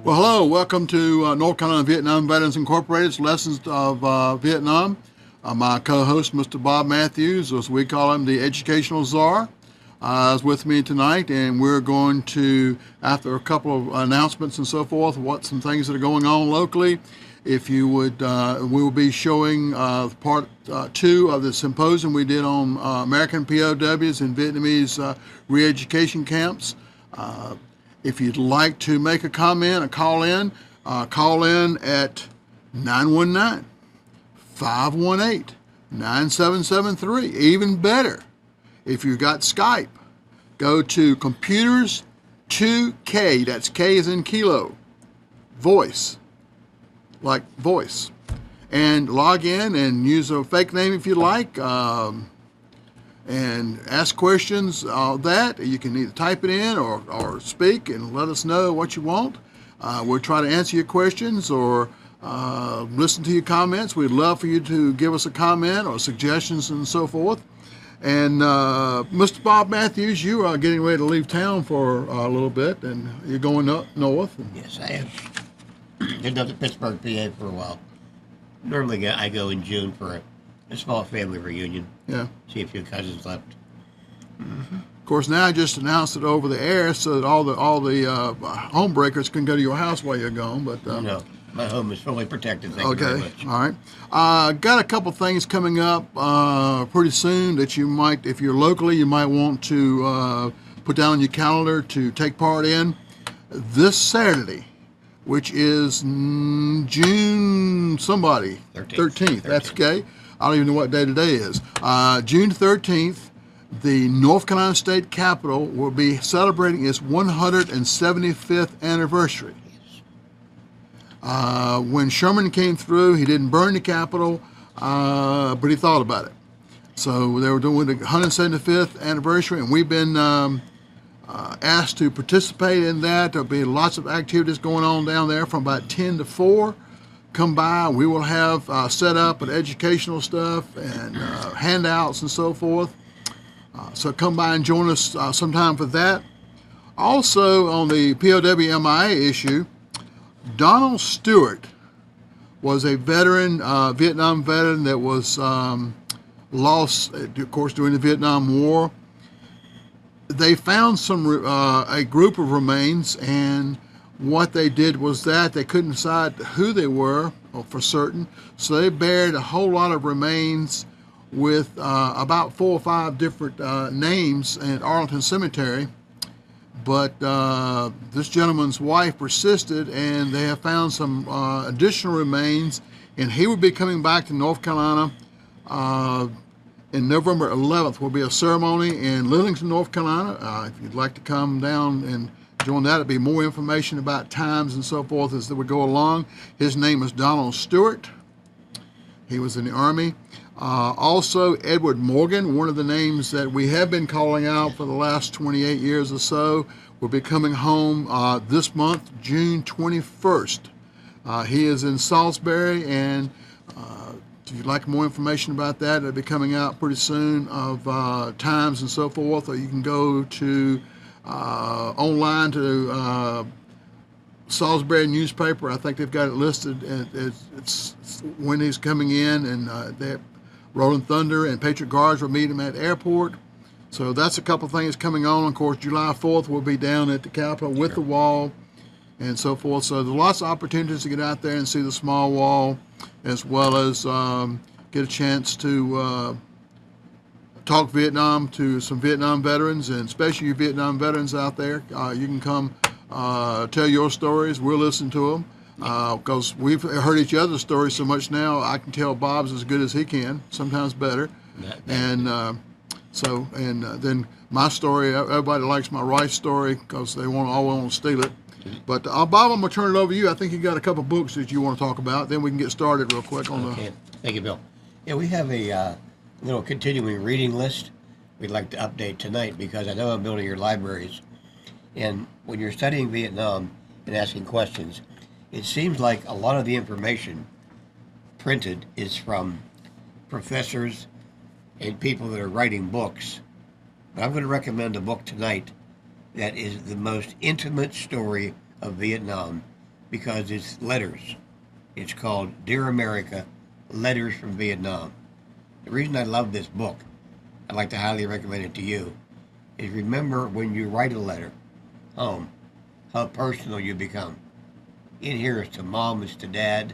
Well, hello, welcome to North Carolina Vietnam Veterans Incorporated's Lessons of Vietnam. My co-host, Mr. Bob Matthews, as we call him, the Educational Czar, is with me tonight, and we're going to, after a couple of announcements and so forth, some things that are going on locally. If you would, we will be showing part 2 of the symposium we did on American POWs in Vietnamese Reeducation Camps. If you'd like to make a comment or call in at 919-518-9773. Even better, if you've got Skype, go to Computers 2K, that's K as in kilo, voice, like voice, and log in and use a fake name if you like, and ask questions. That you can either type it in or speak and let us know what you want. We'll try to answer your questions or listen to your comments. We'd love for you to give us a comment or suggestions and so forth. And Mr. Bob Matthews, you are getting ready to leave town for a little bit, and you're going up north. Yes, I am. Been up to Pittsburgh, PA for a while. Normally I go in June for a small family reunion. Yeah. See a few cousins left. Mm-hmm. Of course, now I just announced it over the air so that all the home breakers can go to your house while you're gone. But no, my home is fully protected. Thank you very much. All right. Got a couple things coming up pretty soon that you might, if you're locally, you might want to put down on your calendar to take part in. This Saturday, which is June 13th. That's okay. I don't even know what day today is. June 13th, the North Carolina State Capitol will be celebrating its 175th anniversary. When Sherman came through, he didn't burn the Capitol, but he thought about it. So they were doing the 175th anniversary, and we've been asked to participate in that. There'll be lots of activities going on down there from about 10 to 4. Come by. We will have set up and educational stuff and handouts and so forth. So come by and join us sometime for that. Also on the POW MIA issue, Donald Stewart was a veteran, Vietnam veteran that was lost, of course, during the Vietnam War. They found a group of remains, and what they did was that they couldn't decide who they were for certain, so they buried a whole lot of remains with about 4 or 5 different names in Arlington Cemetery. But this gentleman's wife persisted, and they have found some additional remains, and he will be coming back to North Carolina in November 11th. Will be a ceremony in Lillington, North Carolina. If you'd like to come down and join that, there'll be more information about times and so forth as we go along. His name is Donald Stewart. He was in the Army. Also, Edward Morgan, one of the names that we have been calling out for the last 28 years or so, will be coming home this month, June 21st. He is in Salisbury, and if you'd like more information about that, it'll be coming out pretty soon of times and so forth, or you can go to online to Salisbury newspaper. I think they've got it listed. It's when he's coming in, and Rolling Thunder and Patriot Guards will meet him at the airport. So that's a couple things coming on. Of course, July 4th we'll be down at the Capitol with the wall and so forth. So there's lots of opportunities to get out there and see the small wall, as well as get a chance to talk Vietnam to some Vietnam veterans, and especially you Vietnam veterans out there. You can come tell your stories. We'll listen to them. Because we've heard each other's stories so much now, I can tell Bob's as good as he can, sometimes better. And then my story, everybody likes my Rice story because they all want to steal it. But Bob, I'm going to turn it over to you. I think you got a couple books that you want to talk about. Then we can get started real quick on Okay. Thank you, Bill. Yeah, we have a little continuing reading list we'd like to update tonight, because I know I'm building your libraries. And when you're studying Vietnam and asking questions, it seems like a lot of the information printed is from professors and people that are writing books. But I'm going to recommend a book tonight that is the most intimate story of Vietnam because it's letters. It's called Dear America, Letters from Vietnam. The reason I love this book, I'd like to highly recommend it to you, is remember when you write a letter home, how personal you become. In here it's to mom, it's to dad,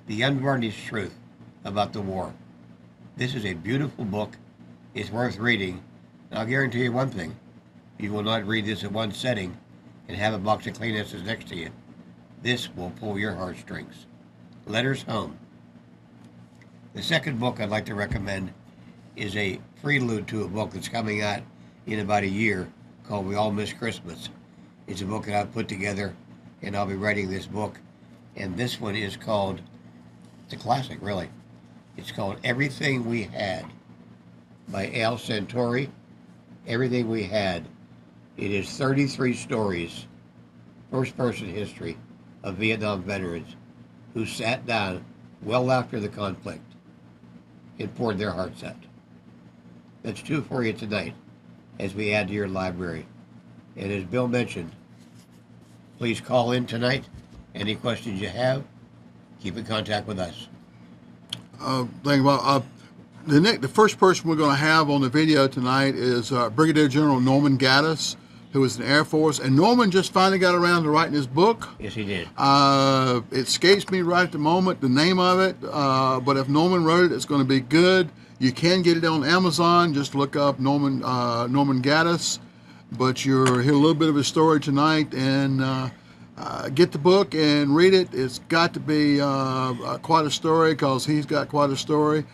the unvarnished truth about the war. This is a beautiful book. It's worth reading. And I'll guarantee you one thing. You will not read this in one setting and have a box of Kleenexes next to you. This will pull your heartstrings. Letters Home. The second book I'd like to recommend is a prelude to a book that's coming out in about a year called We All Miss Christmas. It's a book that I've put together, and I'll be writing this book. And this one is called, it's a classic, really. It's called Everything We Had by Al Santori. Everything We Had. It is 33 stories, first-person history of Vietnam veterans who sat down well after the conflict and poured their hearts out. That's two for you tonight as we add to your library. And as Bill mentioned, please call in tonight. Any questions you have, keep in contact with us. Think about the first person we're going to have on the video tonight is Brigadier General Norman Gaddis, who was in the Air Force, and Norman just finally got around to writing his book. Yes, he did. It escapes me right at the moment, the name of it, but if Norman wrote it, it's going to be good. You can get it on Amazon. Just look up Norman Gaddis, but you'll hear a little bit of his story tonight, and get the book and read it. It's got to be quite a story, because he's got quite a story.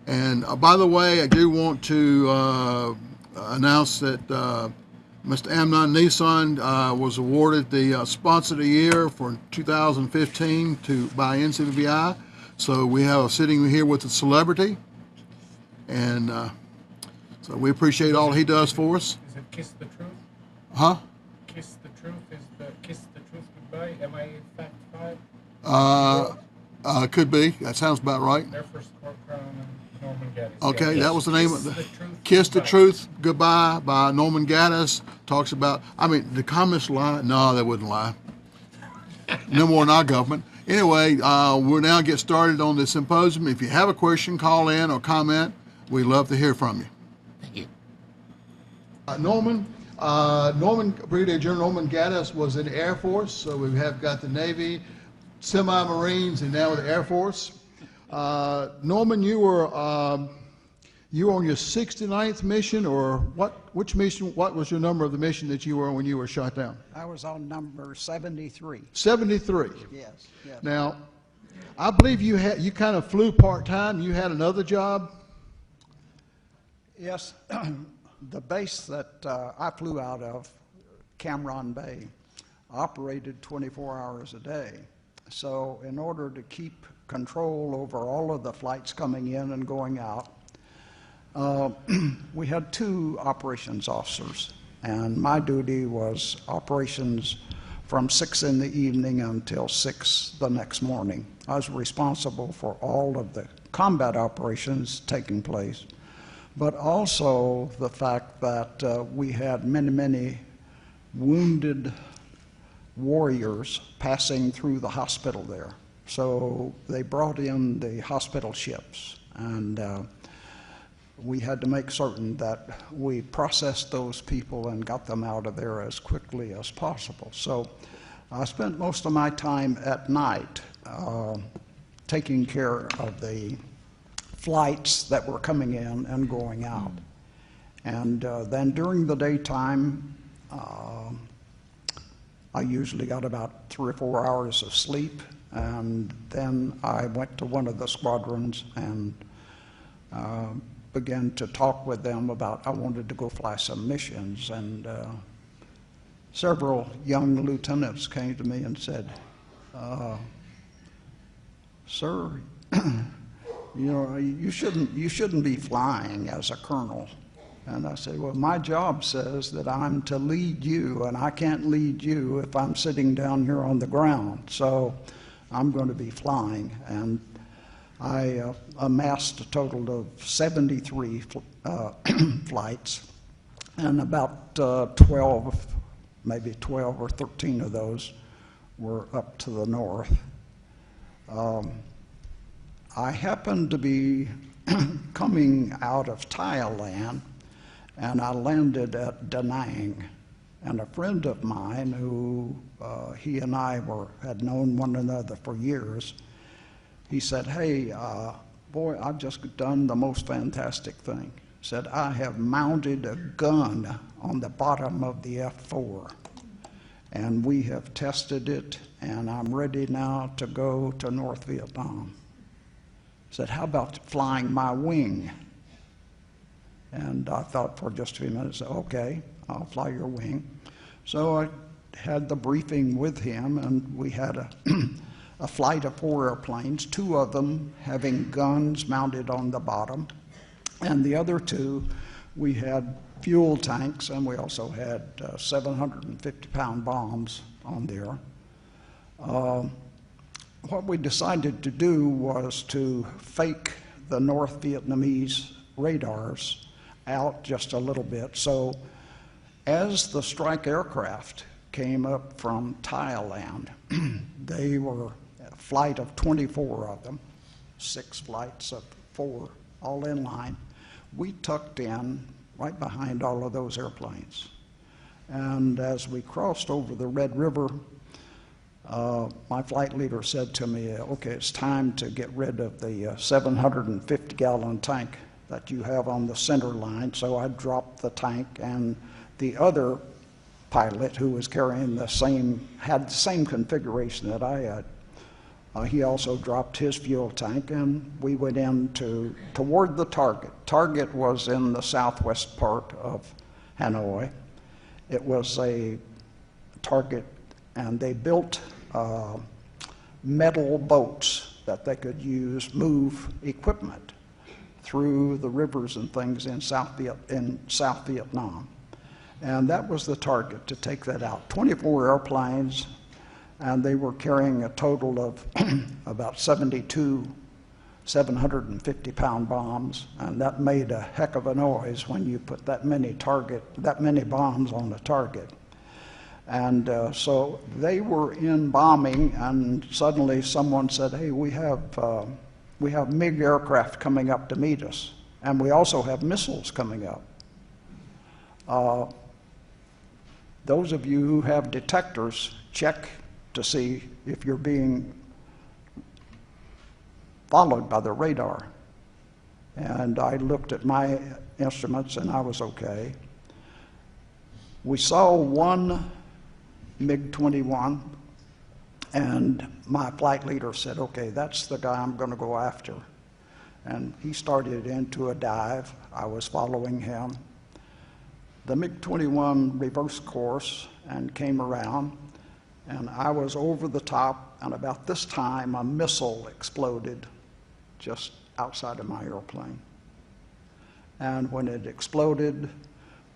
And by the way, I do want to announce that Mr. Amnon Nissan was awarded the Sponsor of the Year for 2015 by NCBI. So we have a sitting here with a celebrity, and so we appreciate all he does for us. Is it Kiss the Truth? Huh? Kiss the Truth is the Kiss the Truth Goodbye. Am I fact 5? Could be. That sounds about right. Air Force Corps Crown and Norman Gaddis. Okay, Yeah. that was the name of Kiss the the Truth Kiss the Goodbye. Truth Goodbye by Norman Gaddis. Talks about, I mean, the communists lie. No, they wouldn't lie. No more than our government. Anyway, we'll now get started on the symposium. If you have a question, call in or comment. We'd love to hear from you. Thank you. Brigadier General Norman Gaddis was in the Air Force, so we have got the Navy, semi-Marines, and now the Air Force. Norman, you were on your 69th mission, or what? Which mission? What was your number of the mission that you were on when you were shot down? I was on number 73. 73. Yes, yes. Now, I believe you kind of flew part-time. You had another job. Yes, the base that I flew out of, Cam Bay, operated 24 hours a day. So in order to keep control over all of the flights coming in and going out, we had 2 operations officers, and my duty was operations from 6 in the evening until 6 the next morning. I was responsible for all of the combat operations taking place, but also the fact that we had many, many wounded warriors passing through the hospital there. So they brought in the hospital ships, and we had to make certain that we processed those people and got them out of there as quickly as possible. So I spent most of my time at night taking care of the flights that were coming in and going out. And then during the daytime, I usually got about 3 or 4 hours of sleep, and then I went to one of the squadrons and began to talk with them about I wanted to go fly some missions. And several young lieutenants came to me and said, "Sir, you know, you shouldn't be flying as a colonel." And I said, "Well, my job says that I'm to lead you, and I can't lead you if I'm sitting down here on the ground. So I'm going to be flying." And I amassed a total of 73 flights, and about 12, maybe 12 or 13 of those were up to the north. I happened to be coming out of Thailand, and I landed at Da Nang. And a friend of mine who he and I had known one another for years, he said, "Hey, boy, I've just done the most fantastic thing." He said, "I have mounted a gun on the bottom of the F-4, and we have tested it, and I'm ready now to go to North Vietnam." He said, "How about flying my wing?" And I thought for just a few minutes, okay, I'll fly your wing. So I had the briefing with him, and we had a flight of 4 airplanes, 2 of them having guns mounted on the bottom, and the other 2, we had fuel tanks, and we also had 750-pound bombs on there. What we decided to do was to fake the North Vietnamese radars out just a little bit. So as the strike aircraft came up from Thailand, they were a flight of 24 of them, 6 flights of 4, all in line. We tucked in right behind all of those airplanes. And as we crossed over the Red River, my flight leader said to me, "Okay, it's time to get rid of the 750-gallon tank that you have on the center line." So I dropped the tank, and the other pilot who was carrying had the same configuration that I had. He also dropped his fuel tank, and we went in toward the target. Target was in the southwest part of Hanoi. It was a target, and they built metal boats that they could move equipment through the rivers and things in South Vietnam. And that was the target, to take that out. 24 airplanes, and they were carrying a total of about 72 750-pound bombs, and that made a heck of a noise when you put that many bombs on a target. And so they were in bombing, and suddenly someone said, "Hey, we have MiG aircraft coming up to meet us, and we also have missiles coming up." Those of you who have detectors, check to see if you're being followed by the radar. And I looked at my instruments, and I was okay. We saw one MiG-21, and my flight leader said, "Okay, that's the guy I'm going to go after." And he started into a dive. I was following him. The MiG-21 reversed course and came around, and I was over the top, and about this time a missile exploded just outside of my airplane. And when it exploded,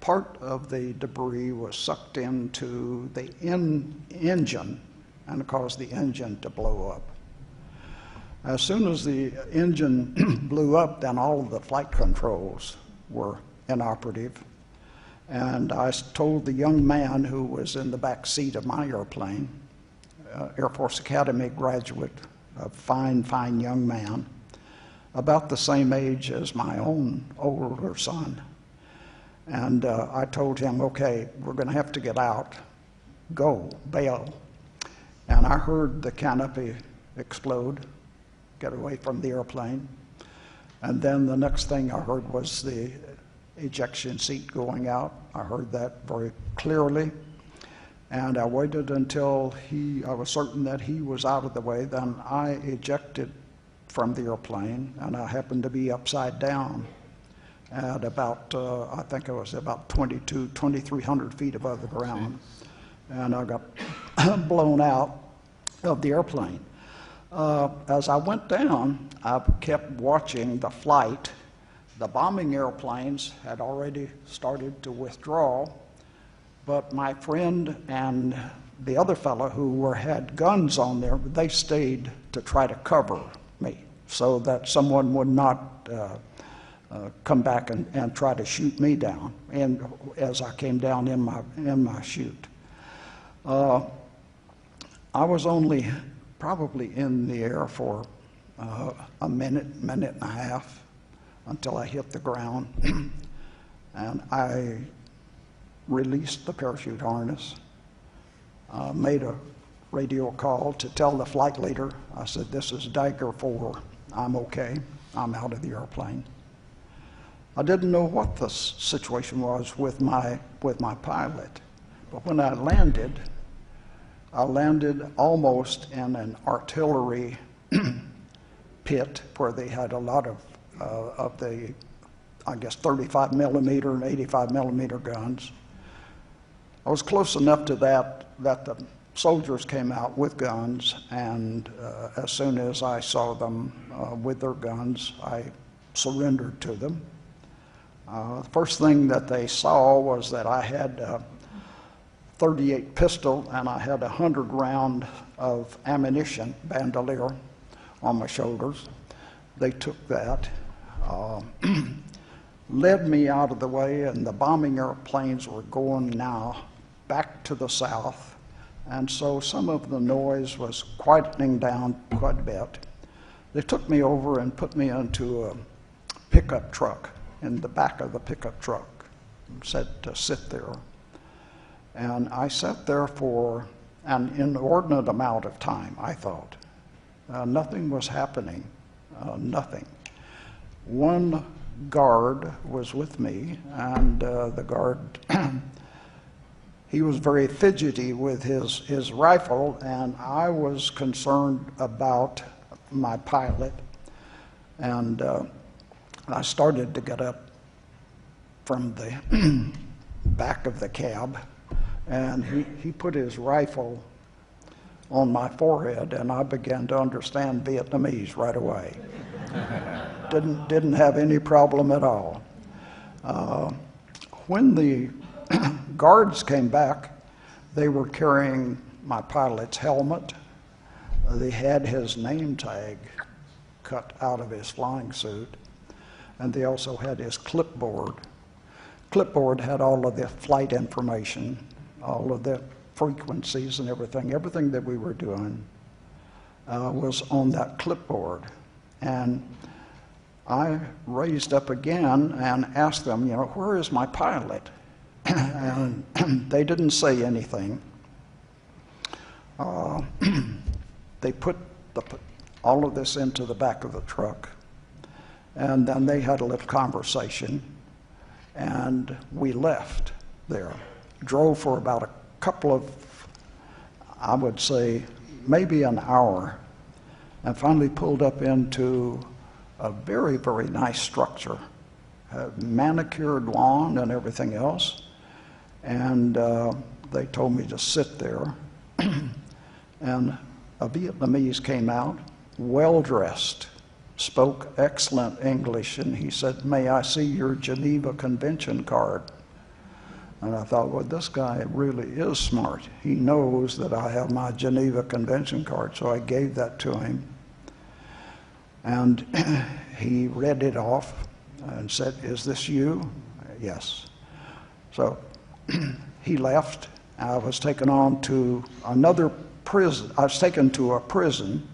part of the debris was sucked into the engine and caused the engine to blow up. As soon as the engine blew up, then all of the flight controls were inoperative. And I told the young man who was in the back seat of my airplane, Air Force Academy graduate, a fine, fine young man, about the same age as my own older son. And I told him, "Okay, we're going to have to get out. Go, bail." And I heard the canopy explode, get away from the airplane. And then the next thing I heard was the ejection seat going out. I heard that very clearly. And I waited until I was certain that he was out of the way. Then I ejected from the airplane, and I happened to be upside down at about, I think it was about 2,300 feet above the ground. And I got blown out of the airplane. As I went down, I kept watching the flight. The bombing airplanes had already started to withdraw, but my friend and the other fellow who had guns on there, they stayed to try to cover me so that someone would not come back and try to shoot me down, and as I came down in my chute. I was only probably in the air for a minute and a half until I hit the ground. And I released the parachute harness, made a radio call to tell the flight leader. I said, "This is Dagger 4. I'm okay. I'm out of the airplane." I didn't know what the situation was with my pilot, but when I landed almost in an artillery pit where they had a lot of the, I guess, 35 millimeter and 85 millimeter guns. I was close enough to that the soldiers came out with guns, and as soon as I saw them with their guns, I surrendered to them. The first thing that they saw was that I had a .38 pistol and I had 100 round of ammunition, bandolier, on my shoulders. They took that, led me out of the way, and the bombing airplanes were going now back to the south, and so some of the noise was quietening down quite a bit. They took me over and put me into a pickup truck, in the back of the pickup truck, and said to sit there. And I sat there for an inordinate amount of time, I thought. Nothing was happening, nothing. One guard was with me, and the guard, he was very fidgety with his rifle, and I was concerned about my pilot. And I started to get up from the back of the cab, and he put his rifle on my forehead, and I began to understand Vietnamese right away. Didn't have any problem at all. When the guards came back, they were carrying my pilot's helmet. They had his name tag cut out of his flying suit, and they also had his clipboard. Clipboard had all of the flight information, all of the frequencies and everything that we were doing was on that clipboard. And I raised up again and asked them, where is my pilot? And they didn't say anything. They put all of this into the back of the truck, and then they had a little conversation, and we left there. Drove for about a couple of, I would say, maybe an hour, and finally pulled up into a very, very nice structure, manicured lawn and everything else. And they told me to sit there. And a Vietnamese came out, well-dressed, spoke excellent English, and he said, "May I see your Geneva Convention card?" And I thought, well, this guy really is smart. He knows that I have my Geneva Convention card, so I gave that to him. And he read it off and said, "Is this you?" "Yes." So he left. I was taken on to another prison. I was taken to a prison,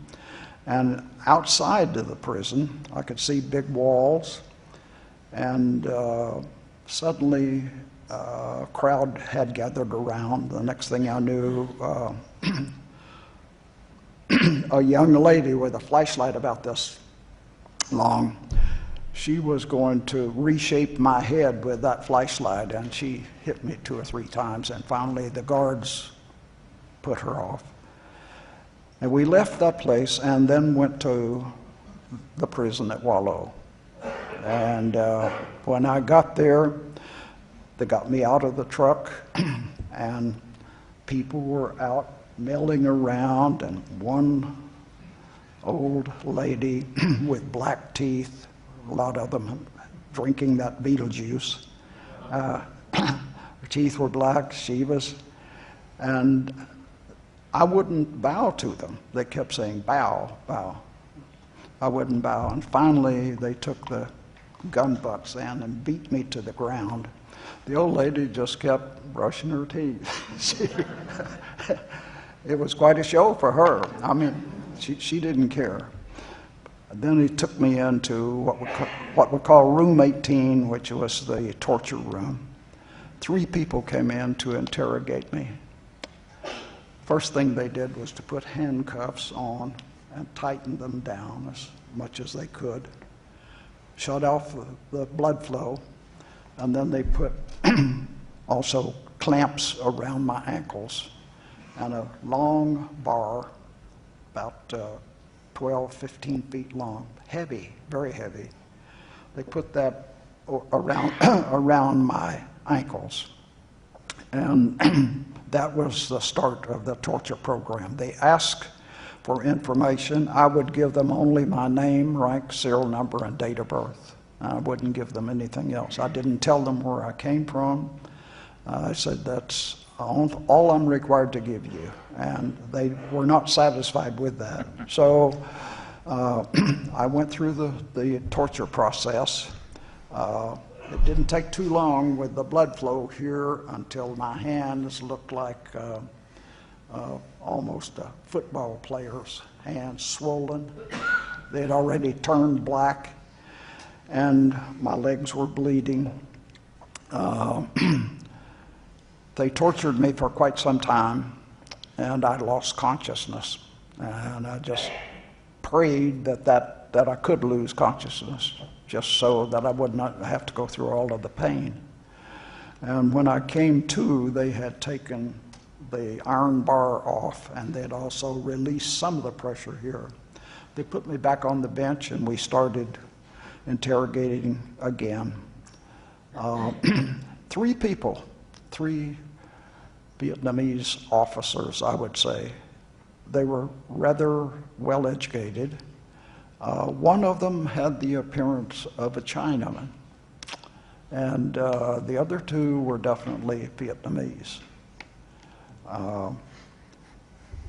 and outside of the prison, I could see big walls, and suddenly a crowd had gathered around. The next thing I knew, a young lady with a flashlight about this long, she was going to reshape my head with that flashlight, and she hit me 2 or 3 times, and finally the guards put her off. And we left that place and then went to the prison at Wallow. And when I got there, they got me out of the truck, and people were out milling around, and one old lady with black teeth, a lot of them drinking that Beetlejuice. Her teeth were black, she was, and I wouldn't bow to them. They kept saying, "Bow, bow." I wouldn't bow, and finally they took the gun butts in and beat me to the ground. The old lady just kept brushing her teeth. It was quite a show for her. I mean, she didn't care. Then he took me into what we call room 18, which was the torture room. 3 people came in to interrogate me. First thing they did was to put handcuffs on and tighten them down as much as they could, shut off the blood flow, and then they put also clamps around my ankles and a long bar, about 12, 15 feet long, heavy, very heavy. They put that around my ankles. And that was the start of the torture program. They asked for information. I would give them only my name, rank, serial number, and date of birth. I wouldn't give them anything else. I didn't tell them where I came from. I said, that's all I'm required to give you. And they were not satisfied with that. So I went through the torture process. It didn't take too long with the blood flow here until my hands looked like almost a football player's hands, swollen. They had already turned black, and my legs were bleeding. They tortured me for quite some time, and I lost consciousness. And I just prayed that I could lose consciousness, just so that I would not have to go through all of the pain. And when I came to, they had taken the iron bar off, and they had also released some of the pressure here. They put me back on the bench, and we started interrogating again. 3 people, 3 Vietnamese officers, I would say. They were rather well educated. One of them had the appearance of a Chinaman, and the other 2 were definitely Vietnamese.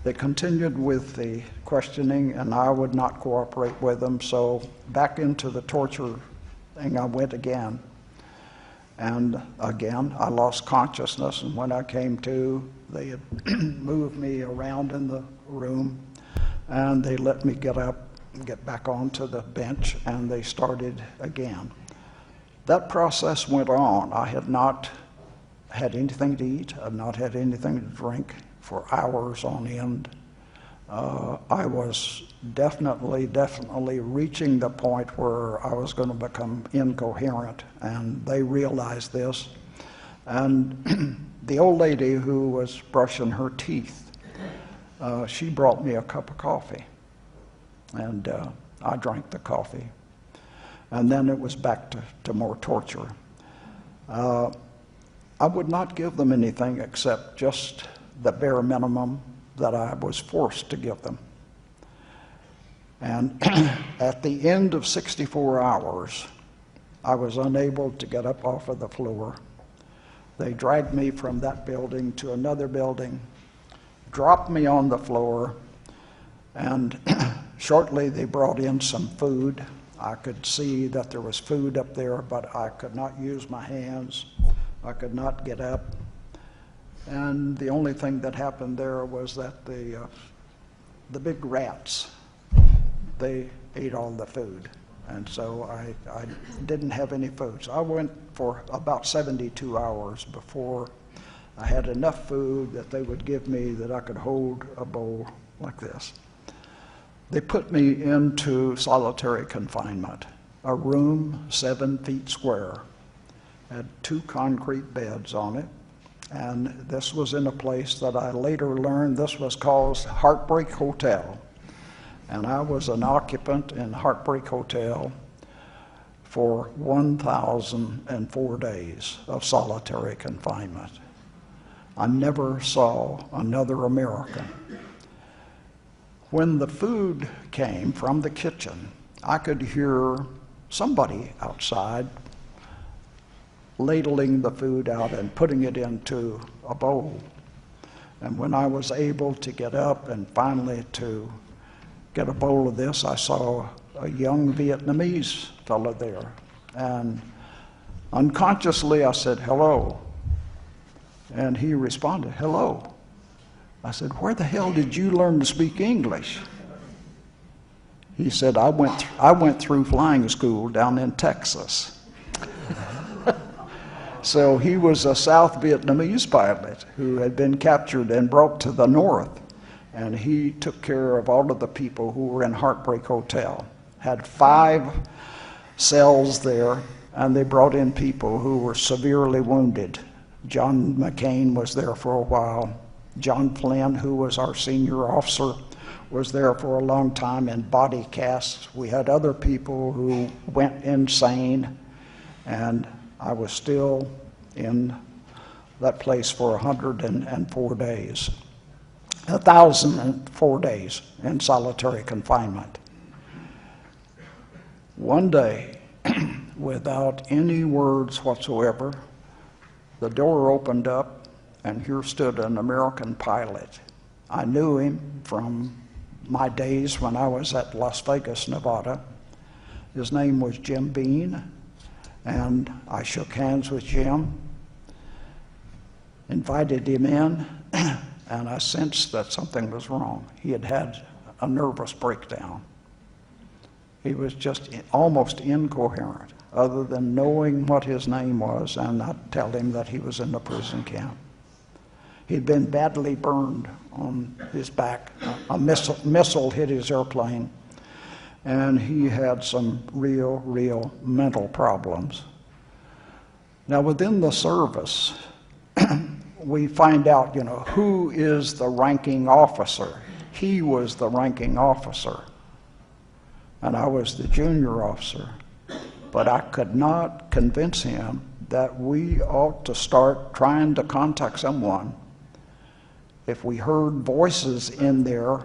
They continued with the questioning, and I would not cooperate with them, so back into the torture thing I went again. And again, I lost consciousness, and when I came to, they had moved me around in the room, and they let me get up, get back onto the bench, and they started again. That process went on. I had not had anything to eat. I had not had anything to drink for hours on end. I was definitely reaching the point where I was going to become incoherent, and they realized this. And the old lady who was brushing her teeth, she brought me a cup of coffee, and I drank the coffee. And then it was back to more torture. I would not give them anything except just the bare minimum that I was forced to give them. And at the end of 64 hours, I was unable to get up off of the floor. They dragged me from that building to another building, dropped me on the floor, and shortly they brought in some food. I could see that there was food up there, but I could not use my hands. I could not get up. And the only thing that happened there was that the big rats, they ate all the food. And so I didn't have any food. So I went for about 72 hours before I had enough food that they would give me that I could hold a bowl like this. They put me into solitary confinement, a room 7 feet square, had 2 concrete beds on it. And this was in a place that I later learned this was called Heartbreak Hotel. And I was an occupant in Heartbreak Hotel for 1,004 days of solitary confinement. I never saw another American. When the food came from the kitchen, I could hear somebody outside ladling the food out and putting it into a bowl. And when I was able to get up and finally to get a bowl of this, I saw a young Vietnamese fellow there. And unconsciously I said, hello. And he responded, hello. I said, "Where the hell did you learn to speak English?" He said, I went through flying school down in Texas." So he was a South Vietnamese pilot who had been captured and brought to the north. And he took care of all of the people who were in Heartbreak Hotel. Had 5 cells there, and they brought in people who were severely wounded. John McCain was there for a while. John Flynn, who was our senior officer, was there for a long time in body casts. We had other people who went insane, and I was still in that place for 104 days. 1,004 days in solitary confinement. One day, without any words whatsoever, the door opened up, and here stood an American pilot. I knew him from my days when I was at Las Vegas, Nevada. His name was Jim Bean, and I shook hands with Jim, invited him in, and I sensed that something was wrong. He had had a nervous breakdown. He was just almost incoherent, other than knowing what his name was and not tell him that he was in the prison camp. He'd been badly burned on his back. A missile hit his airplane, and he had some real mental problems. Now, within the service, we find out, who is the ranking officer. He was the ranking officer, and I was the junior officer. But I could not convince him that we ought to start trying to contact someone. If we heard voices in there,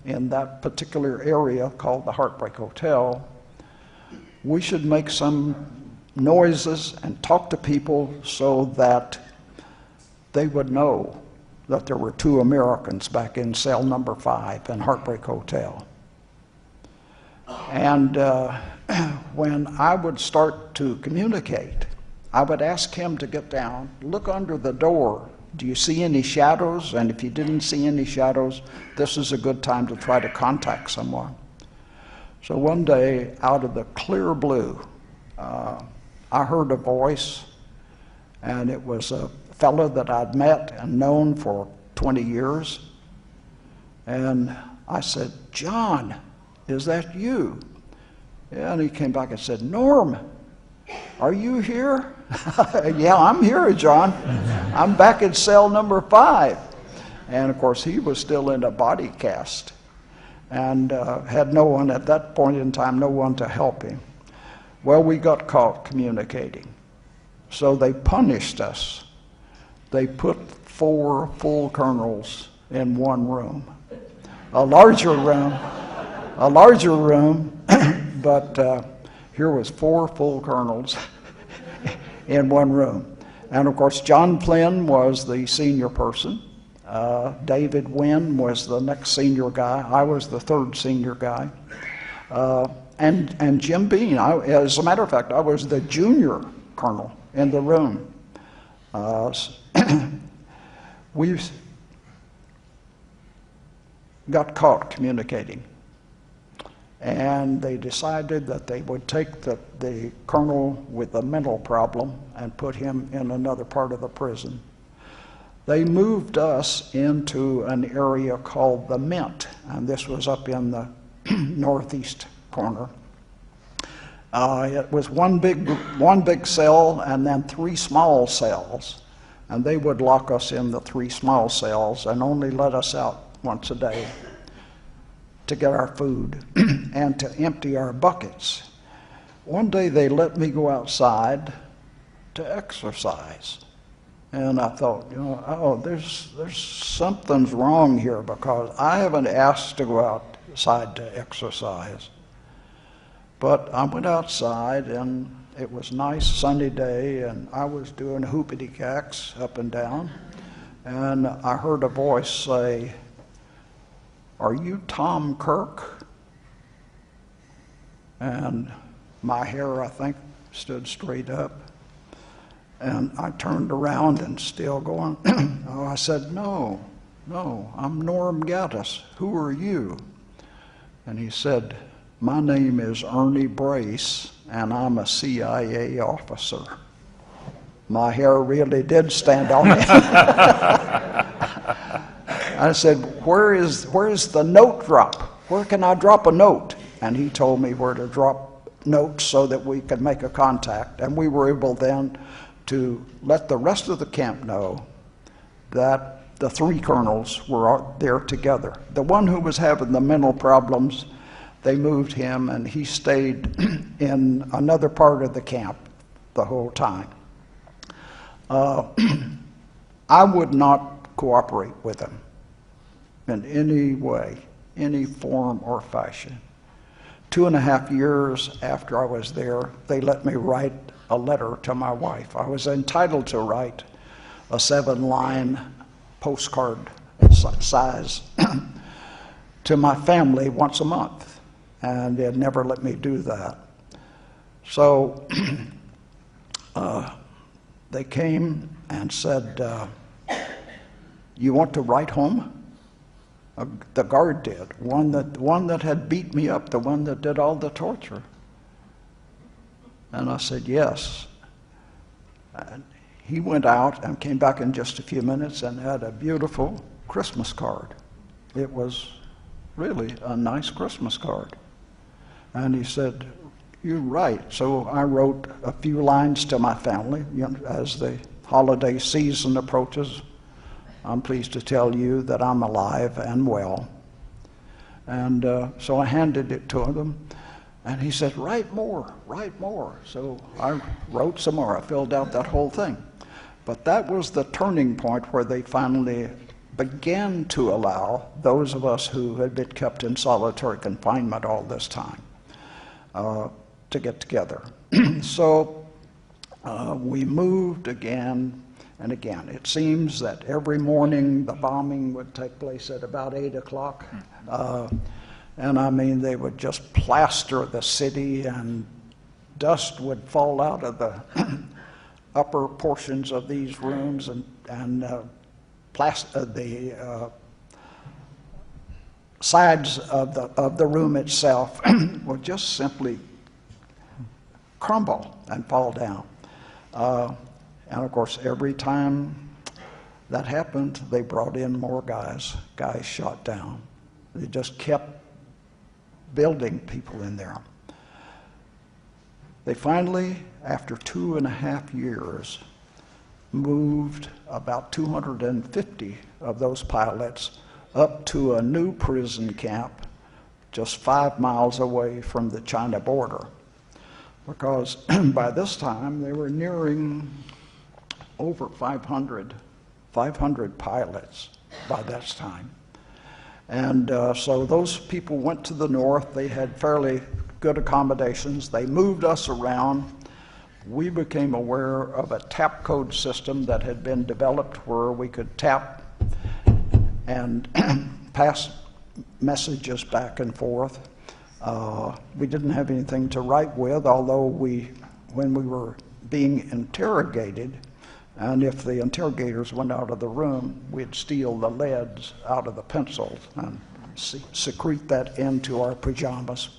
in that particular area called the Heartbreak Hotel, we should make some noises and talk to people so that they would know that there were 2 Americans back in cell number 5 in Heartbreak Hotel. And when I would start to communicate, I would ask him to get down, look under the door. Do you see any shadows? And if you didn't see any shadows, this is a good time to try to contact someone. So one day, out of the clear blue, I heard a voice, and it was a fellow that I'd met and known for 20 years. And I said, "John, is that you?" And he came back and said, "Norm, are you here?" "Yeah, I'm here, John. I'm back in cell number 5. And of course, he was still in a body cast and had no one at that point in time, no one to help him. Well, we got caught communicating. So they punished us. They put 4 full colonels in one room. A larger room, but here was 4 full colonels in one room. And of course, John Flynn was the senior person. David Wynn was the next senior guy. I was the 3rd senior guy. And Jim Bean, as a matter of fact, I was the junior colonel in the room. We got caught communicating. And they decided that they would take the colonel with the mental problem and put him in another part of the prison. They moved us into an area called the Mint, and this was up in the northeast corner. It was one big cell and then 3 small cells, and they would lock us in the 3 small cells and only let us out once a day to get our food and to empty our buckets. One day they let me go outside to exercise. And I thought, there's something's wrong here, because I haven't asked to go outside to exercise. But I went outside, and it was a nice sunny day, and I was doing hoopity cacks up and down, and I heard a voice say, "Are you Tom Kirk?" And my hair, I think, stood straight up. And I turned around and still going, I said, "No, "No, I'm Norm Gaddis. Who are you?" And he said, "My name is Ernie Brace, and I'm a CIA officer." My hair really did stand on end. I said, where's the note drop? Where can I drop a note?" And he told me where to drop notes so that we could make a contact. And we were able then to let the rest of the camp know that the three colonels were there together. The one who was having the mental problems, they moved him, and he stayed in another part of the camp the whole time. I would not cooperate with him in any way, any form or fashion. 2.5 years after I was there, they let me write a letter to my wife. I was entitled to write a 7-line postcard size to my family once a month, and they never let me do that. So they came and said, "You want to write home?" The guard did, one that had beat me up, the one that did all the torture. And I said, "Yes." And he went out and came back in just a few minutes and had a beautiful Christmas card. It was really a nice Christmas card. And he said, "You're right." So I wrote a few lines to my family. As the holiday season approaches, "I'm pleased to tell you that I'm alive and well." And so I handed it to him, and he said, write more. So I wrote some more. I filled out that whole thing. But that was the turning point where they finally began to allow those of us who had been kept in solitary confinement all this time to get together. So we moved again and again. It seems that every morning the bombing would take place at about 8 o'clock. And I mean, they would just plaster the city, and dust would fall out of the upper portions of these rooms, and the sides of the room itself would just simply crumble and fall down. And of course, every time that happened, they brought in more guys shot down. They just kept building people in there. They finally, after 2.5 years, moved about 250 of those pilots up to a new prison camp just 5 miles away from the China border, because by this time they were nearing over 500 pilots by that time. And so those people went to the north. They had fairly good accommodations. They moved us around. We became aware of a tap code system that had been developed where we could tap and pass messages back and forth. We didn't have anything to write with, although when we were being interrogated, and if the interrogators went out of the room, we'd steal the leads out of the pencils and secrete that into our pajamas.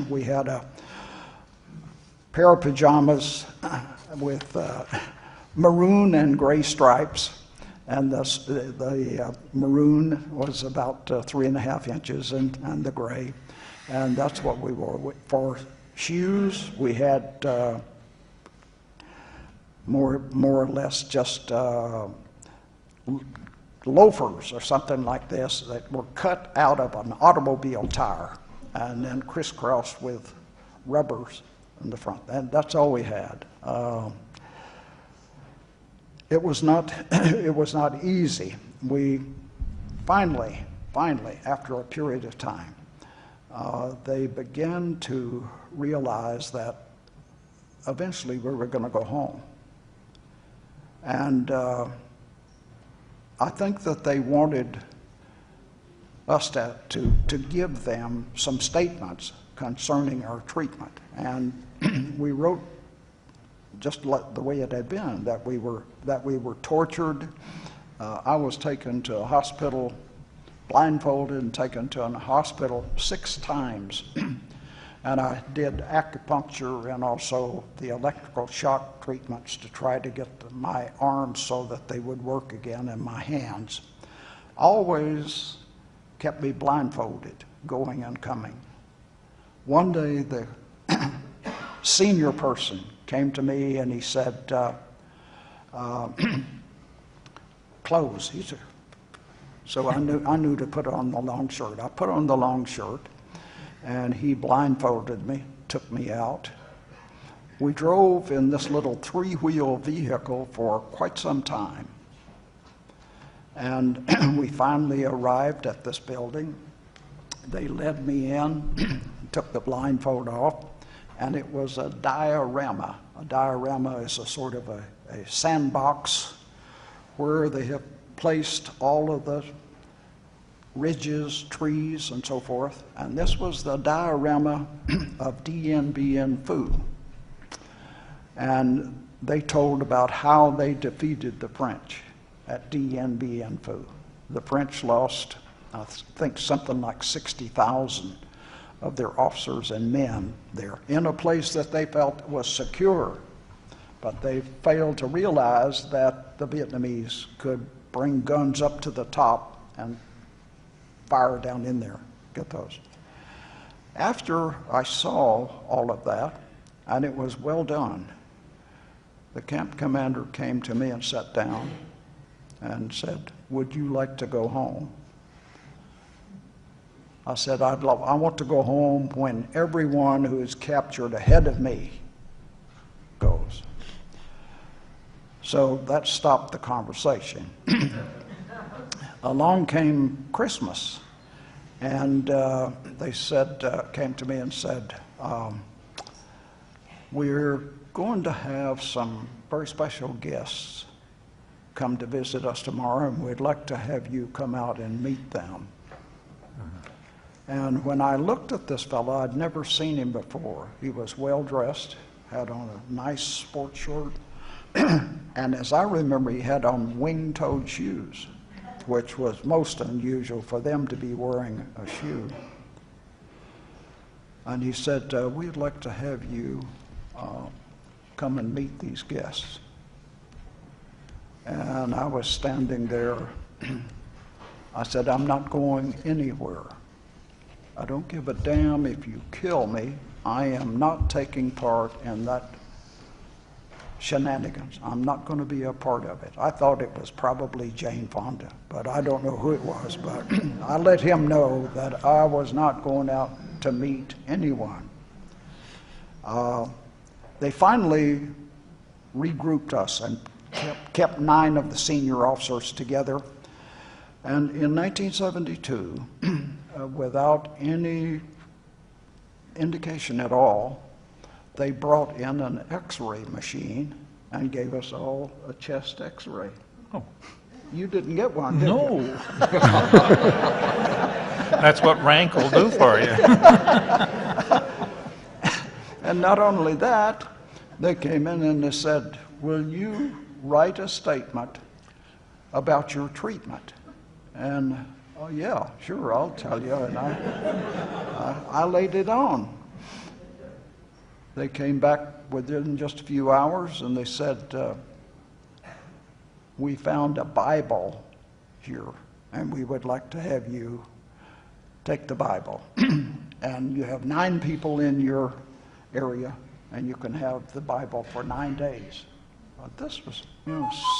We had a pair of pajamas with maroon and gray stripes, and the maroon was about 3.5 inches, and the gray, and that's what we wore. For shoes, we had more or less just loafers or something like this that were cut out of an automobile tire and then crisscrossed with rubbers in the front, and that's all we had. It was not easy. We finally, after a period of time, they began to realize that eventually we were going to go home. And I think that they wanted us to give them some statements concerning our treatment. And we wrote just the way it had been, that we were tortured, I was taken to a hospital, blindfolded and taken to a hospital 6 times. And I did acupuncture and also the electrical shock treatments to try to get my arms so that they would work again, and my hands. Always kept me blindfolded, going and coming. One day the senior person came to me and he said, clothes. He said, so I knew to put on the long shirt. I put on the long shirt, and he blindfolded me, took me out. We drove in this little 3-wheel vehicle for quite some time. And we finally arrived at this building. They led me in, took the blindfold off, and it was a diorama. A diorama is a sort of a sandbox where they have placed all of the ridges, trees, and so forth. And this was the diorama of Dien Bien Phu. And they told about how they defeated the French at Dien Bien Phu. The French lost, I think, something like 60,000 of their officers and men there in a place that they felt was secure. But they failed to realize that the Vietnamese could bring guns up to the top and fire down in there, get those. After I saw all of that, and it was well done, the camp commander came to me and sat down and said, "Would you like to go home?" I said, I want to go home when everyone who is captured ahead of me goes. So that stopped the conversation. Along came Christmas, and they said, came to me and said, we're going to have some very special guests come to visit us tomorrow, and we'd like to have you come out and meet them. And when I looked at this fellow, I'd never seen him before. He was well dressed, had on a nice sports shirt, and as I remember, he had on wing-toed shoes, which was most unusual for them to be wearing a shoe. And he said, we'd like to have you come and meet these guests. And I was standing there. I said, I'm not going anywhere. I don't give a damn if you kill me. I am not taking part in that shenanigans. I'm not going to be a part of it. I thought it was probably Jane Fonda, but I don't know who it was. But I let him know that I was not going out to meet anyone. They finally regrouped us and kept 9 of the senior officers together. And in 1972, without any indication at all, they brought in an X-ray machine and gave us all a chest X-ray. Oh. You didn't get one, did No. you? That's what rank will do for you. And not only that, they came in and they said, will you write a statement about your treatment? And, oh yeah, sure, I'll tell you. And I laid it on. They came back within just a few hours and they said, we found a Bible here and we would like to have you take the Bible. And you have 9 people in your area and you can have the Bible for 9 days. But this was,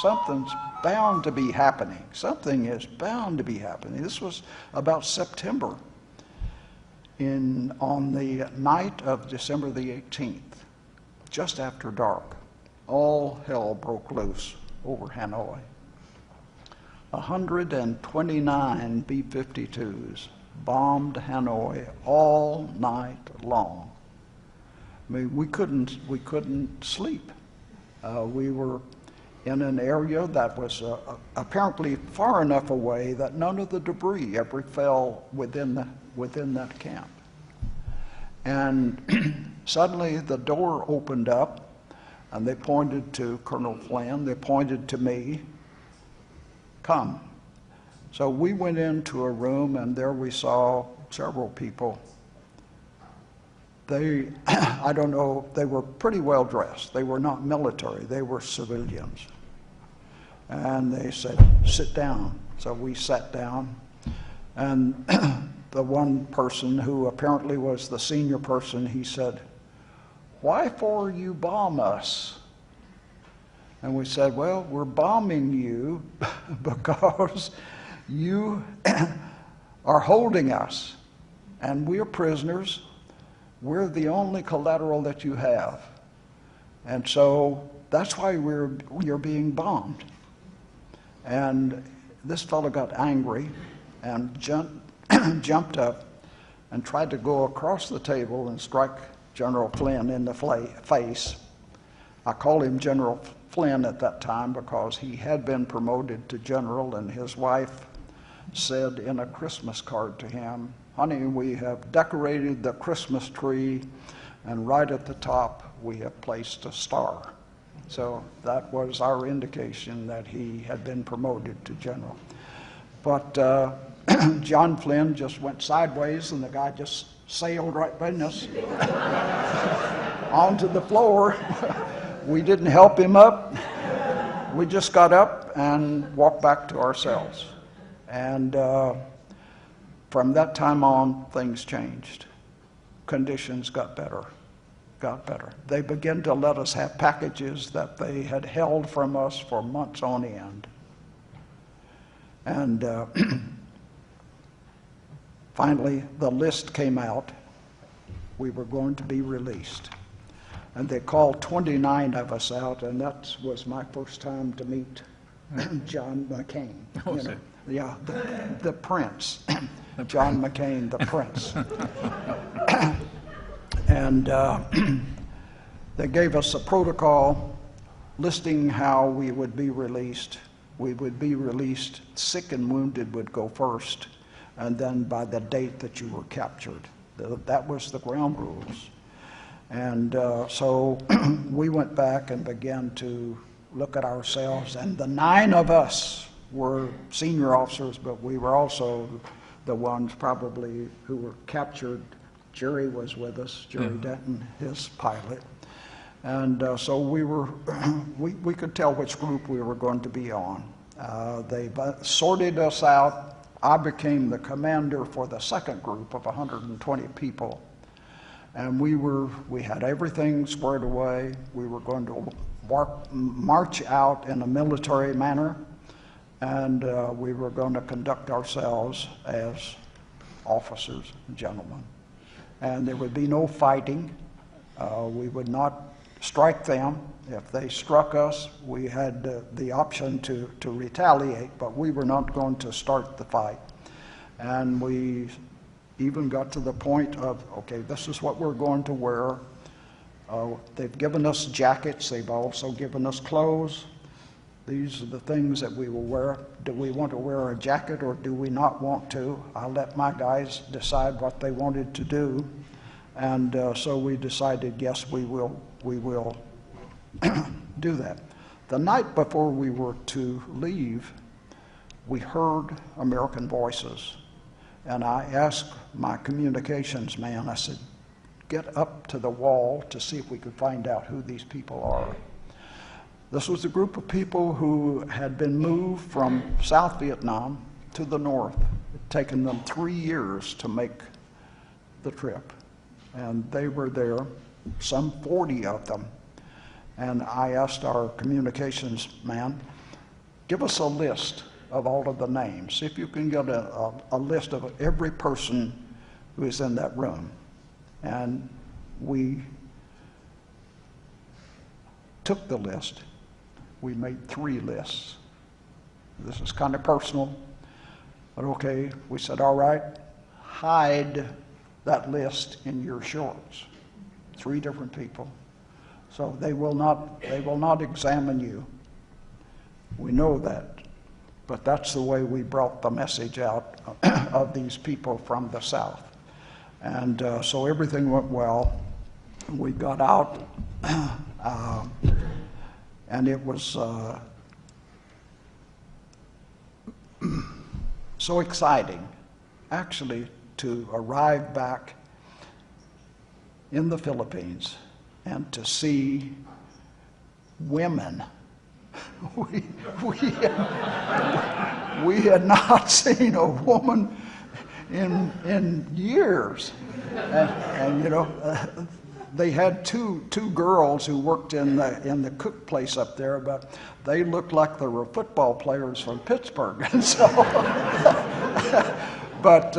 something's bound to be happening. Something is bound to be happening. This was about September. On the night of December the 18th, just after dark, all hell broke loose over Hanoi. 129 B-52s bombed Hanoi all night long. I mean, we couldn't sleep. We were in an area that was apparently far enough away that none of the debris ever fell within that camp. And suddenly the door opened up and they pointed to Colonel Flynn, they pointed to me, come. So we went into a room, and there we saw several people. They, I don't know, they were pretty well dressed. They were not military, they were civilians. And they said, sit down. So we sat down, and the one person who apparently was the senior person, he said, why for you bomb us? And we said, well, we're bombing you because you are holding us, and we're prisoners. We're the only collateral that you have. And so that's why you're being bombed. And this fellow got angry and jumped up and tried to go across the table and strike General Flynn in the face. I called him General Flynn at that time because he had been promoted to general, and his wife said in a Christmas card to him, honey, we have decorated the Christmas tree, and right at the top we have placed a star. So that was our indication that he had been promoted to general. But John Flynn just went sideways, and the guy just sailed right behind us onto the floor. We didn't help him up. We just got up and walked back to our cells. And from that time on, things changed. Conditions got better. They began to let us have packages that they had held from us for months on end. And finally, the list came out. We were going to be released. And they called 29 of us out, and that was my first time to meet John McCain. Oh, you know. Yeah, the prince. John McCain, the prince. And they gave us a protocol listing how we would be released. We would be released, sick and wounded would go first, and then by the date that you were captured. That was the ground rules. And so we went back and began to look at ourselves, and the 9 of us were senior officers, but we were also the ones probably who were captured. Jerry was with us, Jerry Denton, his pilot. And so we could tell which group we were going to be on. They sorted us out. I became the commander for the second group of 120 people. And we had everything squared away. We were going to march out in a military manner, and we were going to conduct ourselves as officers and gentlemen. And there would be no fighting. We would not strike them. If they struck us, we had the option to retaliate, but we were not going to start the fight. And we even got to the point of, okay, this is what we're going to wear. They've given us jackets. They've also given us clothes. These are the things that we will wear. Do we want to wear a jacket or do we not want to? I let my guys decide what they wanted to do. And so we decided, yes, we will do that. The night before we were to leave, we heard American voices. And I asked my communications man, I said, get up to the wall to see if we could find out who these people are. This was a group of people who had been moved from South Vietnam to the north. It had taken them 3 years to make the trip. And they were there, some 40 of them. And I asked our communications man, give us a list of all of the names. See if you can get a list of every person who is in that room. And we took the list. We made 3 lists. This is kind of personal, but okay. We said, all right, hide that list in your shorts. 3 different people. So they will not examine you. We know that. But that's the way we brought the message out of these people from the South. And so everything went well. We got out, and it was so exciting, actually, to arrive back in the Philippines and to see women. We had not seen a woman in years, and you know, they had two girls who worked in the cook place up there, but they looked like they were football players from Pittsburgh, and so. But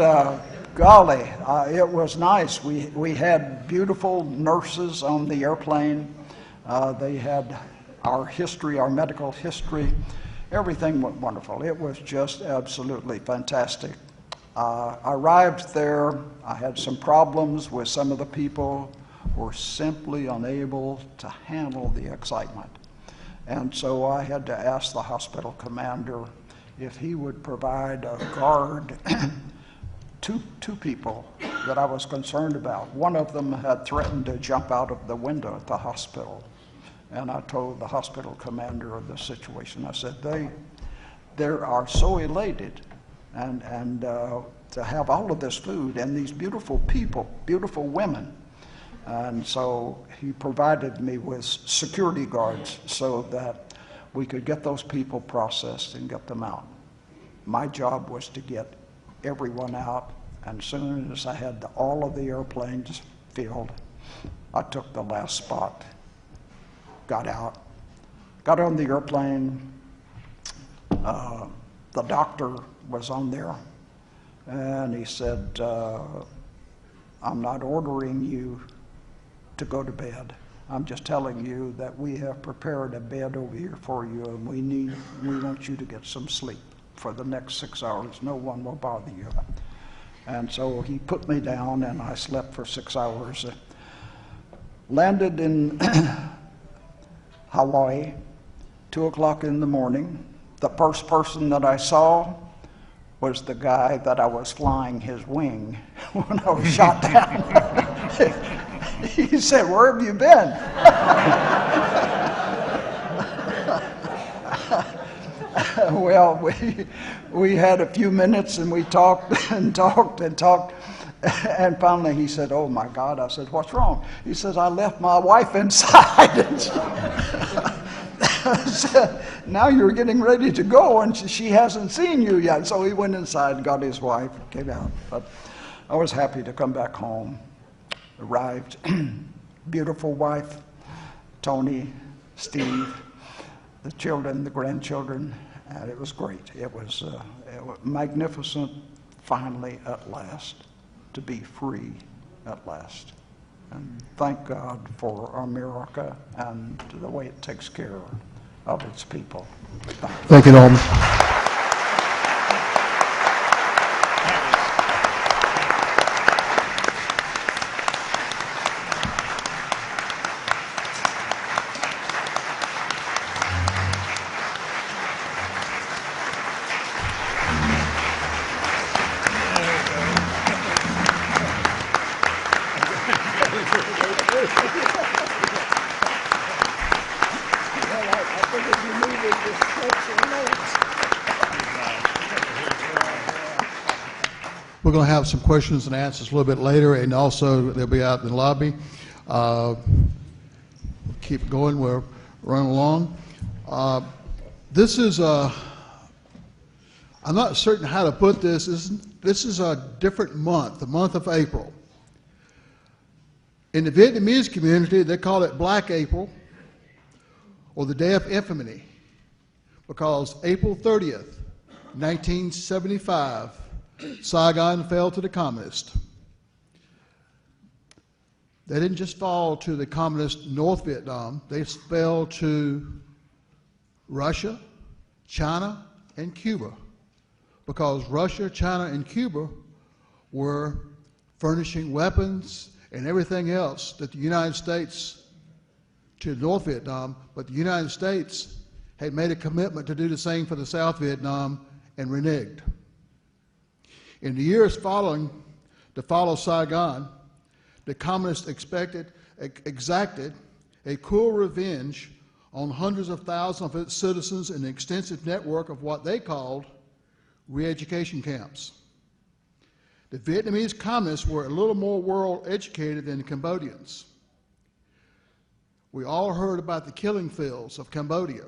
golly, it was nice. We had beautiful nurses on the airplane. They had our history, our medical history. Everything went wonderful. It was just absolutely fantastic. I arrived there. I had some problems with some of the people who were simply unable to handle the excitement. And so I had to ask the hospital commander if he would provide a guard. Two people that I was concerned about. One of them had threatened to jump out of the window at the hospital. And I told the hospital commander of the situation. I said, they are so elated and to have all of this food and these beautiful people, beautiful women. And so he provided me with security guards so that we could get those people processed and get them out. My job was to get everyone out, and as soon as I had all of the airplanes filled, I took the last spot, got out, got on the airplane. The doctor was on there, and he said, I'm not ordering you to go to bed. I'm just telling you that we have prepared a bed over here for you, and we want you to get some sleep for the next 6 hours. No one will bother you. And so he put me down, and I slept for 6 hours. Landed in Hawaii, 2 o'clock in the morning. The first person that I saw was the guy that I was flying his wing when I was shot down. He said, "Where have you been?" Well, we had a few minutes, and we talked and talked and talked, and finally he said, "Oh my God." I said, "What's wrong?" He says, "I left my wife inside." I said, "Now you're getting ready to go, and she hasn't seen you yet." So he went inside, got his wife, came out. But I was happy to come back home. Arrived, beautiful wife, Tony, Steve, the children, the grandchildren, and it was great. It was magnificent, finally, at last, to be free at last. And thank God for America and the way it takes care of its people. Thank you, Norman. We're going to have some questions and answers a little bit later, and also they'll be out in the lobby. Keep going, we're running along. This is I'm not certain how to put this. This is a different month, the month of April. In the Vietnamese community, they call it Black April, or the Day of Infamy, because April 30th, 1975, Saigon fell to the communists. They didn't just fall to the communist North Vietnam, they fell to Russia, China, and Cuba, because Russia, China, and Cuba were furnishing weapons and everything else that the United States to North Vietnam, but the United States had made a commitment to do the same for the South Vietnam and reneged. In the years following the fall of Saigon, the communists exacted a cruel revenge on hundreds of thousands of its citizens in an extensive network of what they called Reeducation camps. The Vietnamese communists were a little more world educated than the Cambodians. We all heard about the killing fields of Cambodia.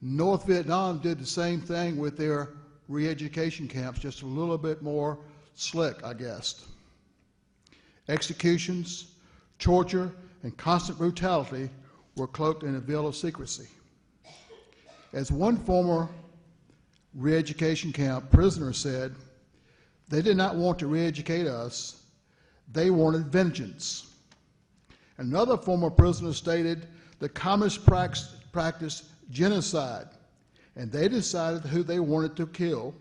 North Vietnam did the same thing with their re-education camps, just a little bit more slick, I guess. Executions, torture, and constant brutality were cloaked in a veil of secrecy. As one former re-education camp prisoner said, they did not want to re-educate us, they wanted vengeance. Another former prisoner stated the communists practiced genocide, and they decided who they wanted to kill,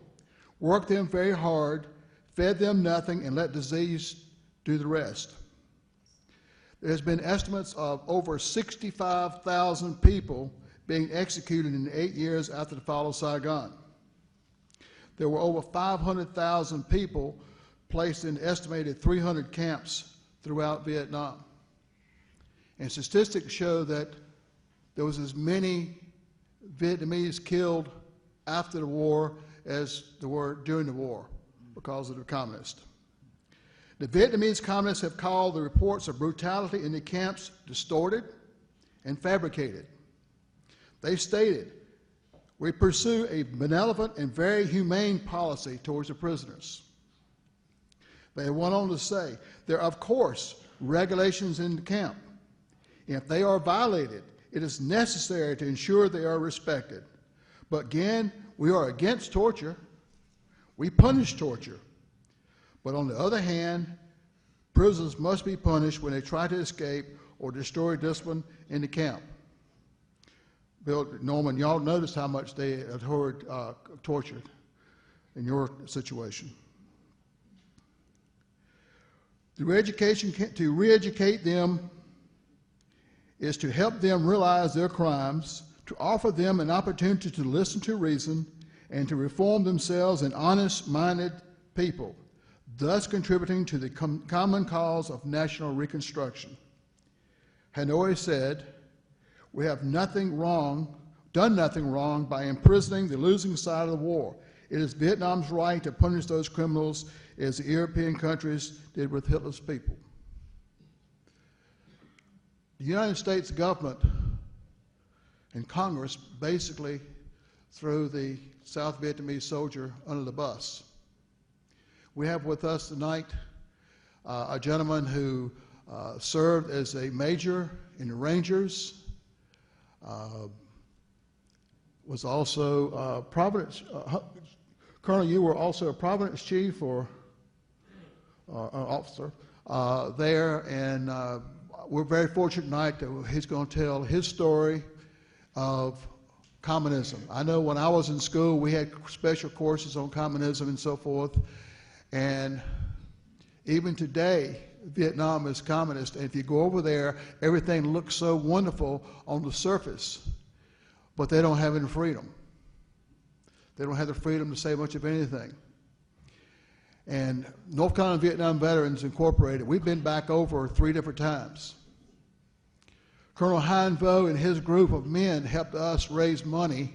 worked them very hard, fed them nothing, and let disease do the rest. There's been estimates of over 65,000 people being executed in the 8 years after the fall of Saigon. There were over 500,000 people placed in estimated 300 camps throughout Vietnam. And statistics show that there was as many Vietnamese killed after the war as there were during the war because of the communists. The Vietnamese communists have called the reports of brutality in the camps distorted and fabricated. They stated, "We pursue a benevolent and very humane policy towards the prisoners." They went on to say, "There are, of course, regulations in the camp. If they are violated, it is necessary to ensure they are respected. But again, we are against torture. We punish torture. But on the other hand, prisoners must be punished when they try to escape or destroy discipline in the camp." Bill, Norman, y'all noticed how much they had heard tortured in your situation. To re-educate them is to help them realize their crimes, to offer them an opportunity to listen to reason, and to reform themselves in honest-minded people, thus contributing to the common cause of national reconstruction. Hanoi said, "We have done nothing wrong by imprisoning the losing side of the war. It is Vietnam's right to punish those criminals as the European countries did with Hitler's people." The United States government and Congress basically threw the South Vietnamese soldier under the bus. We have with us tonight a gentleman who served as a major in the Rangers, was also Providence. Colonel, you were also a Providence chief or officer there, and we're very fortunate tonight that he's going to tell his story of communism. I know when I was in school, we had special courses on communism and so forth, and even today, Vietnam is communist, and if you go over there, everything looks so wonderful on the surface, but they don't have any freedom. They don't have the freedom to say much of anything. And North Carolina Vietnam Veterans Incorporated, we've been back over 3 different times. Colonel Hanbok and his group of men helped us raise money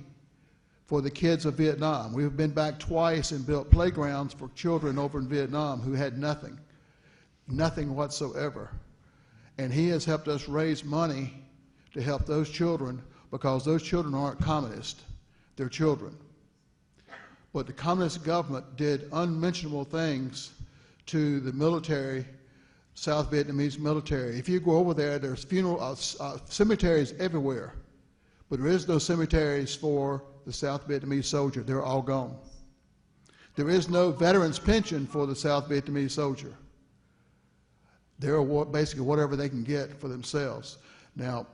for the kids of Vietnam. We've been back twice and built playgrounds for children over in Vietnam who had nothing whatsoever. And he has helped us raise money to help those children because those children aren't communist, they're children. But the communist government did unmentionable things to the military, South Vietnamese military. If you go over there, there's cemeteries everywhere, but there is no cemeteries for the South Vietnamese soldier. They're all gone. There is no veterans pension for the South Vietnamese soldier. They're basically whatever they can get for themselves. Now,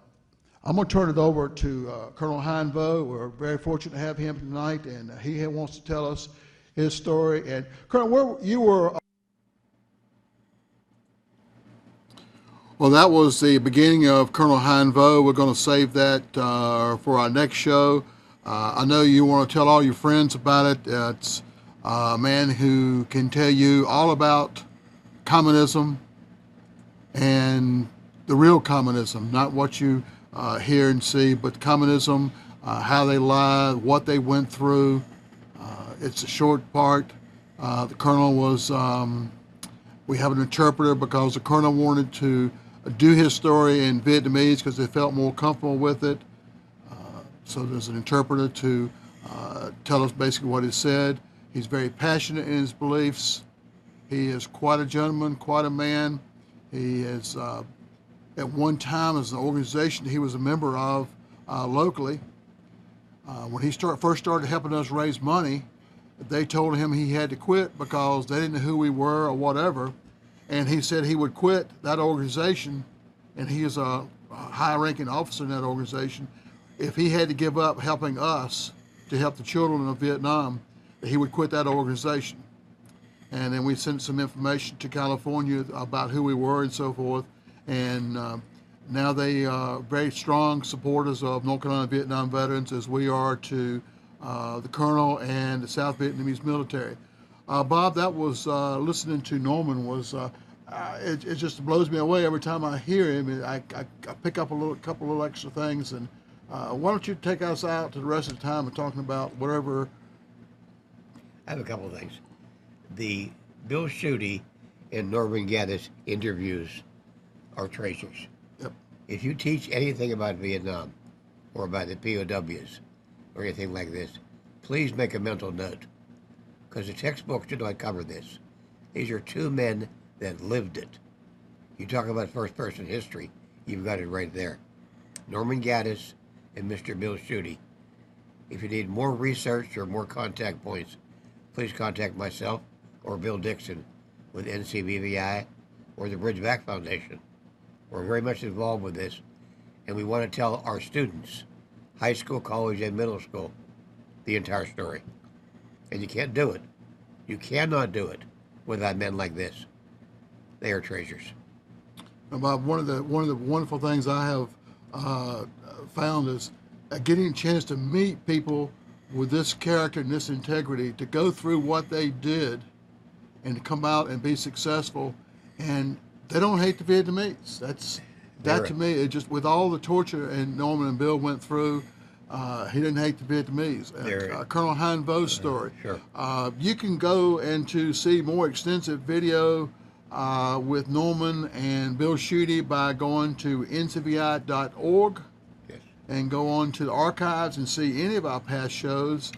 I'm going to turn it over to Colonel Hanbok. We're very fortunate to have him tonight, and he wants to tell us his story. And Colonel, you were... Well, that was the beginning of Colonel Hanbok. We're going to save that for our next show. I know you want to tell all your friends about it. It's a man who can tell you all about communism and the real communism, not what you hear and see, but communism, how they lied, what they went through, it's a short part. The colonel was, we have an interpreter because the colonel wanted to do his story in Vietnamese because they felt more comfortable with it. So there's an interpreter to tell us basically what he said. He's very passionate in his beliefs. He is quite a gentleman, quite a man. He is, at one time, as an organization he was a member of locally. When he first started helping us raise money, they told him he had to quit because they didn't know who we were or whatever. And he said he would quit that organization, and he is a high-ranking officer in that organization, if he had to give up helping us to help the children of Vietnam, that he would quit that organization. And then we sent some information to California about who we were and so forth. And now they are very strong supporters of North Carolina Vietnam veterans, as we are to the colonel and the South Vietnamese military. Bob, that was listening to Norman was it just blows me away every time I hear him. I pick up a couple little extra things. And why don't you take us out to the rest of the time and talking about whatever. I have a couple of things. The Bill Schuette and Norman Gaddis interviews are treasures. Yep. If you teach anything about Vietnam or about the POWs or anything like this, please make a mental note, because the textbooks do not cover this. These are two men that lived it. You talk about first-person history, you've got it right there. Norman Gaddis and Mr. Bill Schuette. If you need more research or more contact points, please contact myself or Bill Dixon with NCBVI or the Bridgeback Foundation. We're very much involved with this, and we want to tell our students, high school, college, and middle school, the entire story. And you can't do it. You cannot do it without men like this. They are treasures. Bob, one of the wonderful things I have found is getting a chance to meet people with this character and this integrity, to go through what they did and to come out and be successful. And they don't hate the Vietnamese. That to me, it just, with all the torture and Norman and Bill went through, he didn't hate the Vietnamese. Colonel Hanbok's story. Sure. You can go and to see more extensive video with Norman and Bill Schuette by going to ncvi.org. Yes. And go on to the archives and see any of our past shows.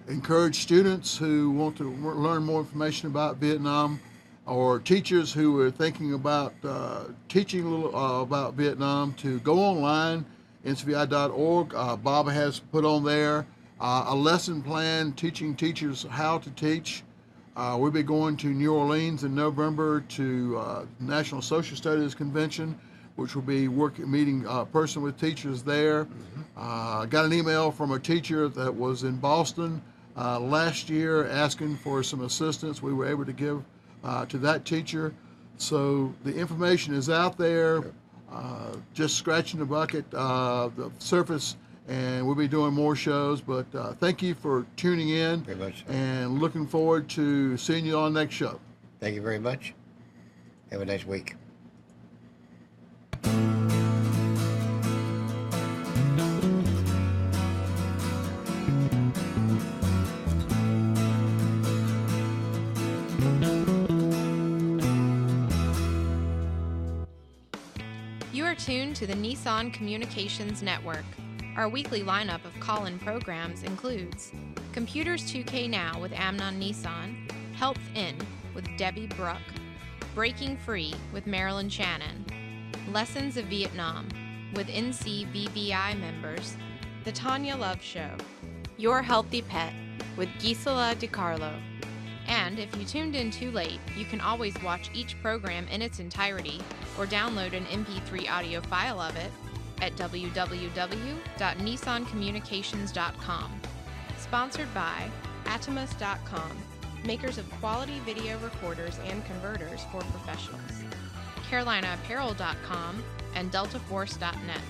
Encourage students who want to learn more information about Vietnam, or teachers who are thinking about teaching a little about Vietnam, to go online, ncvi.org. Bob has put on there a lesson plan teaching teachers how to teach. We'll be going to New Orleans in November to National Social Studies Convention, which will be meeting person with teachers there. Got an email from a teacher that was in Boston last year asking for some assistance. We were able to give to that teacher. So the information is out there, just scratching the bucket, the surface, and we'll be doing more shows. But thank you for tuning in, Very much so. and looking forward to seeing you on the next show. Thank you very much. Have a nice week. You are tuned to the Nissan Communications Network. Our weekly lineup of call-in programs includes Computers 2K Now with Amnon Nissan, Health In with Debbie Bruck, Breaking Free with Marilyn Shannon, Lessons of Vietnam with NCBVI members, The Tanya Love Show, Your Healthy Pet with Gisela DiCarlo. And if you tuned in too late, you can always watch each program in its entirety or download an MP3 audio file of it at www.nissancommunications.com. Sponsored by Atomus.com, makers of quality video recorders and converters for professionals, CarolinaApparel.com, and DeltaForce.net.